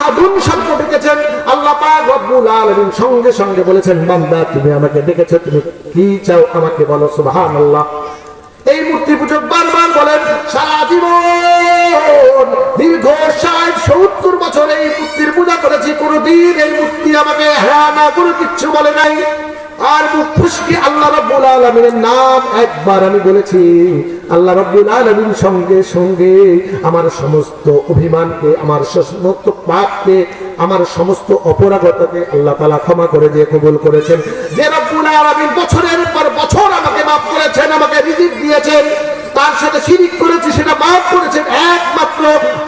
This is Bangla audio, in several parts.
আগুন শব্দ ডেকেছেন। আল্লাহ পাক রব্বুল আলামিন সঙ্গে সঙ্গে বলেছেন, বান্দা তুমি আমাকে ডেকেছো, তুমি কি চাও আমাকে বলো। সুবহানাল্লাহ। এই মূর্তি পূজক বারবার বলেন, সারা জীবন দীর্ঘ ৬০-৭০ বছর এই মূর্তির পূজা করেছি, কোনদিন এই মূর্তি আমাকে হ্যাঁ না কোনো কিচ্ছু বলে নাই। আর মুখ ফুসকি আল্লাহ রাব্বুল আলামিনের নাম একবার আমি বলেছি, আল্লাহ রাব্বুল আলামিন সঙ্গে সঙ্গে আমার সমস্ত অভিমানকে, আমার সমস্ত পাপকে, আমার সমস্ত অপরাধতাকে আল্লাহ তাআলা ক্ষমা করে দিয়ে কবুল করেছেন। যে রাব্বুল আলামিন বছরের পর বছর আমাকে মাফ করেছেন, আমাকে রিজিক দিয়েছেন, তার সাথে শিরিক করেছি সেটা মাফ করেছেন একমাত্র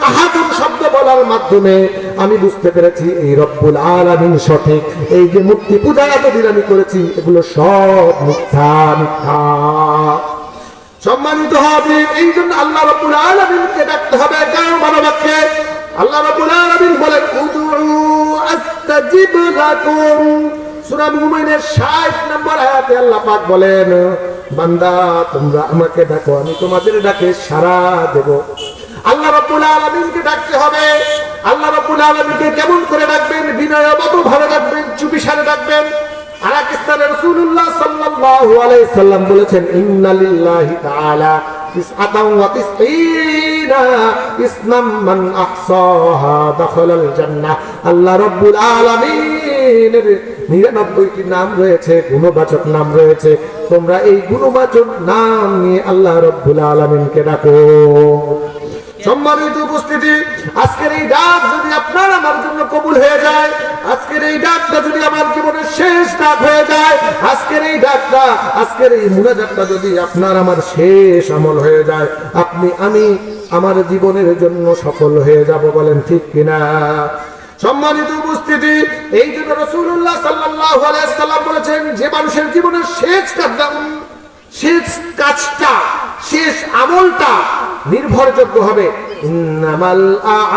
আহাদুন শব্দ বলার মাধ্যমে। আমি বুঝতে পেরেছি এই রব্বুল আলামিন সঠিক। এই যে মূর্তি পূজা এতদিন আমি করেছি এগুলো সব মিথ্যা মিথ্যা। সম্মানিত হাজির, এই জন্য আল্লাহ রাব্বুল আলামিনকে ডাকতে হবে গাও মানবকে। আল্লাহ রাব্বুল আলামিন বলেন, উদউ আস্তাজিব লাকুম। সূরা মুমিনের ৬০ নম্বর আয়াতে আল্লাহ পাক বলেন, বান্দা তোমরা আমাকে ডাকো, আমি তোমাদের ডাকে সাড়া দেব। আল্লাহ রাব্বুল আলামিনকে ডাকতে হবে। আল্লাহ রাব্বুল আলামিনকে কেমন করে ডাকবেন? বিনয়বত ভাবে ডাকবেন, চুপিসারে ডাকবেন। আর এক স্থানে রাসূলুল্লাহ সাল্লাল্লাহু আলাইহি সাল্লাম বলেছেন, ইন্না লিল্লাহি তাআলা তিসআতাও ওয়া তিসঈনা ইসমান মান আহসাহা দাখালাল জান্নাহ। আল্লাহ রাব্বুল আলামিনের ৯৯টি নাম রয়েছে, গুণবাচক নাম রয়েছে। তোমরা এই গুণবাচক নাম নিয়ে আল্লাহ রাব্বুল আলামিনকে ডাকো। সম্মানিত উপস্থিতি, আজকের এই ডাক যদি আপনার আমার জন্য কবুল হয়ে যায়, আজকের এই ডাকটা যদি আমার জীবনের শেষ ডাক হয়ে যায়, আজকের এই ডাকটা, আজকের এই মুনাজাতটা যদি আপনার আমার শেষ আমল হয়ে যায়, আমি আমার জীবনের জন্য সফল হয়ে যাব। বলেন ঠিক কিনা? সম্মানিত উপস্থিতি, এই জন্য রাসূলুল্লাহ সাল্লাল্লাহু আলাইহি সাল্লাম বলেছেন, যে মানুষের জীবনের শেষ কাজটা, শেষ আমলটা নির্ভরযোগ্য হবে, ইন্নামাল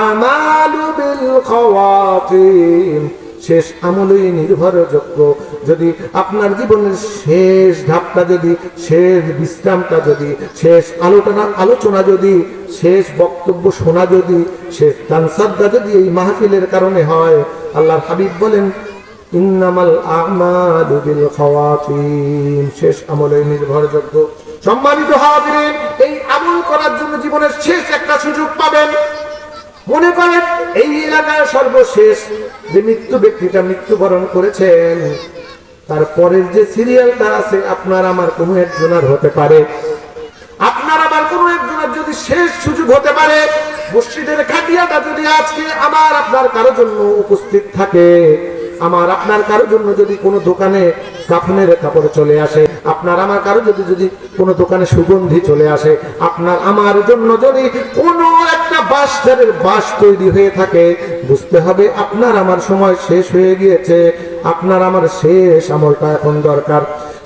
আ'মালু বিল খাওয়াতিম, শেষ আমলই নির্ভরযোগ্য। যদি আপনার জীবনের শেষ ধাপটা, যদি শেষ বিশ্রামটা, যদি শেষ আলোচনা, যদি শেষ বক্তব্য শোনা, যদি শেষ তানসাদ্দা যদি এই মাহফিলের কারণে হয়, আল্লাহর হাবিব বলেন, ইন্নামাল আ'মালু বিল খাওয়াতিম, শেষ আমলই নির্ভরযোগ্য। সম্মানিত হাজিরিন, এই আমল করার জন্য জীবনের শেষ একটা সুযোগ পাবেন। মনে করেন এই এলাকার সর্বশেষ যে ব্যক্তিটা মৃত্যুবরণ করেছেন, তারপরের যে সিরিয়ালটা আছে আপনার আমার কোনো একজনের হতে পারে। আপনার আমার কোনো একজনের যদি শেষ সুযোগ হতে পারে, মসজিদের খাটিয়াটা যদি আজকে আমার আপনার কারোর জন্য উপস্থিত থাকে, আমার আপনার কারোর জন্য যদি কোনো দোকানে কাফনের কাপড় চলে আসে, আপনার আমার কারো যদি কোনো দোকানে সুগন্ধি চলে আসে, আপনার আমার জন্য যদি কোনো একটা বাঁশ তৈরি হয়ে থাকে, বুঝতে হবে আপনার আমার সময় শেষ হয়ে গিয়েছে। আপনার আমার শেষ আমলটা এখন দরকার।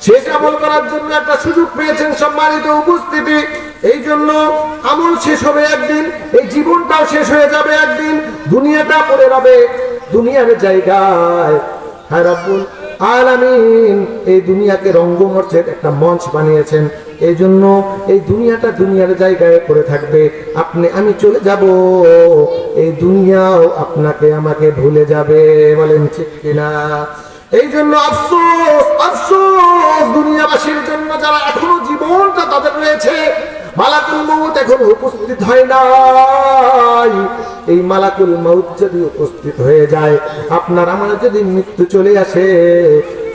শেষ আমল করার জন্য একটা সুযোগ পেয়েছেন। সম্মানিত উপস্থিতি, এই জন্য আমল শেষ হবে একদিন, এই জীবনটাও শেষ হয়ে যাবে একদিন, দুনিয়াটা পড়ে যাবে দুনিয়ার জায়গায়। হ্যাঁ, রব্বুল আলামিন এই দুনিয়াকে রঙ্গমঞ্চের একটা মঞ্চ বানিয়েছেন। এই জন্য এই দুনিয়াটা দুনিয়ার জায়গায় পড়ে থাকবে। আমি চলে যাব, এই দুনিয়াও আপনাকে আমাকে ভুলে যাবে। বলেন ঠিক কিনা? এই জন্য আফসোস আফসোস দুনিয়াবাসীর জন্য, যারা এখনো জীবনটা তাদের রয়েছে, মালাকুল মউত এখনো উপস্থিত হয় নাই। এই মালাকুল মউত যদি উপস্থিত হয়ে যায়, আপনার আমার যদি মৃত্যু চলে আসে,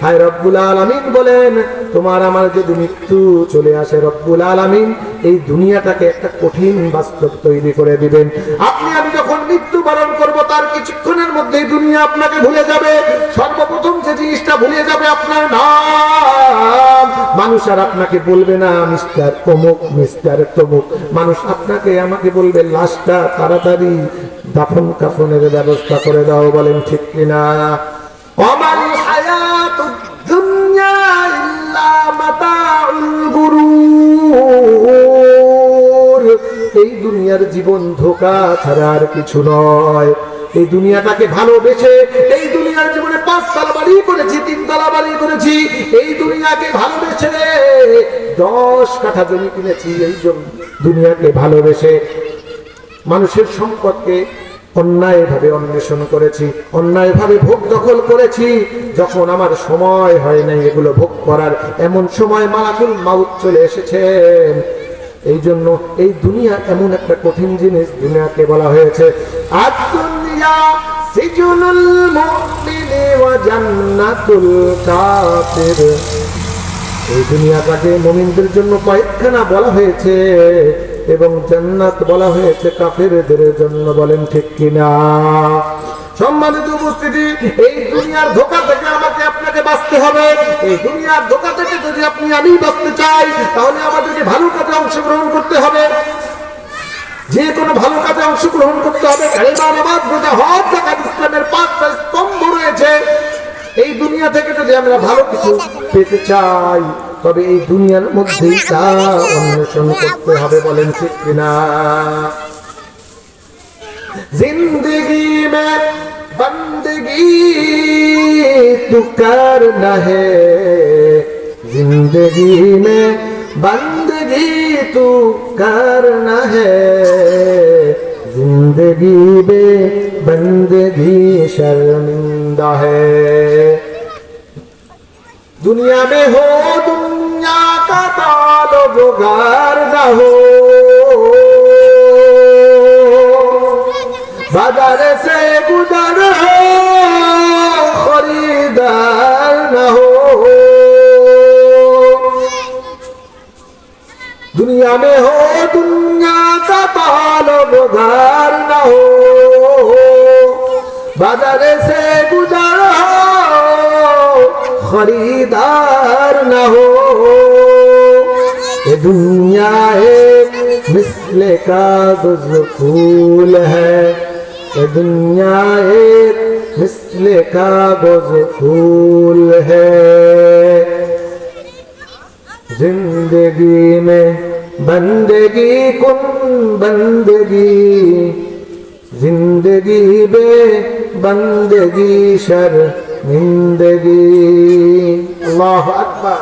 হায় রব্বুল আলামিন বলেন, তোমার আমার যদি মৃত্যু চলে আসে, রব্বুল আলামিন এই দুনিয়াটাকে একটা কঠিন বাস্তব তৈরি করে দিবেন। আমি যখন মৃত্যুবরণ করব, তার কিছুক্ষণের মধ্যেই দুনিয়া আপনাকে ভুলে যাবে। সর্বপ্রথম যে জিনিসটা ভুলে যাবে আপনার নাম। মানুষ আর আপনাকে বলবে না মিস্টার অমুক, মিস্টার তমুক। মানুষ আপনাকে আমাকে বলবে, লাশটা তাড়াতাড়ি দাফন কাফনের ব্যবস্থা করে দাও। বলেন ঠিক কিনা? ওয়ামাল হায়াতুদ দুনিয়া ইল্লা মাতাউল গুরুর। এই দুনিয়ার জীবন ধোঁকা ছাড়া আর কিছু নয়। এই দুনিয়াটাকে ভালোবেসে, এই দুনিয়ার জীবনে ৫ তলা বাড়ি করেছি, ৩ তলা বাড়ি করেছি, এই দুনিয়াকে ভালোবেসে ১০ কাঠা জমি কিনেছি, এই দুনিয়াকে ভালোবেসে মানুষের সম্পদকে অন্যায়ভাবে অন্বেষণ করেছি, অন্যায়ভাবে ভোগ দখল করেছি। যখন আমার সময় হয় নাই এগুলো ভোগ করার, এমন সময় মালাকুল মাউত চলে এসেছেন। এই জন্য এই দুনিয়া এমন একটা কঠিন জিনিস, দুনিয়াকে বলা হয়েছে আদ-দুনিয়া সিজনুল মুমিনি ওয়া জান্নাতুল কাফির। এই দুনিয়াটাকে মুমিনদের জন্য কয়েকখানা বলা হয়েছে এবং জান্নাত বলা হয়েছে কাফেরদের জন্য। বলেন ঠিক কিনা? সম্মানিত উপস্থিতি, এই দুনিয়ার ধোঁকা থেকে আমাকে আপনাকে বাঁচতে হবে। এই দুনিয়ার ধোঁকা থেকে যদি আপনি আমি বাঁচতে চাই, তাহলে আমাদেরকে ভালো কাজে অংশগ্রহণ করতে হবে। যে কোনো ভালো কাজে অংশগ্রহণ করতে হবে। কালিমা, নামাজ, রোজা, হজ, যাকাত, ইসলামের 5টা স্তম্ভ রয়েছে। এই দুনিয়া থেকে যদি আমরা ভালো কিছু পেতে চাই, তবে এই দুনিয়ার মধ্যেই তা অন্বেষণ করতে হবে। বলেন ঠিক কিনা? जिंदगी में बंदगी तू करना है, जिंदगी में बंदगी तू करना है, जिंदगी में बंदगी शर्मिंदा है। दुनिया में हो दुनिया का ताल्लुकार न हो, बाजार से गुजर हो खरीदार न हो। दुनिया में हो दुनिया का ताल्लुकार न हो, बाजार से गुजर हो खरीदार न हो। ये दुनिया एक मिसले कागज फूल है, ये दुनिया एक मिसले कागज फूल है। जिंदगी में बंदगी कुन बंदगी, जिंदगी बे बंदगी शर्मिंदगी। अल्लाहु अकबर।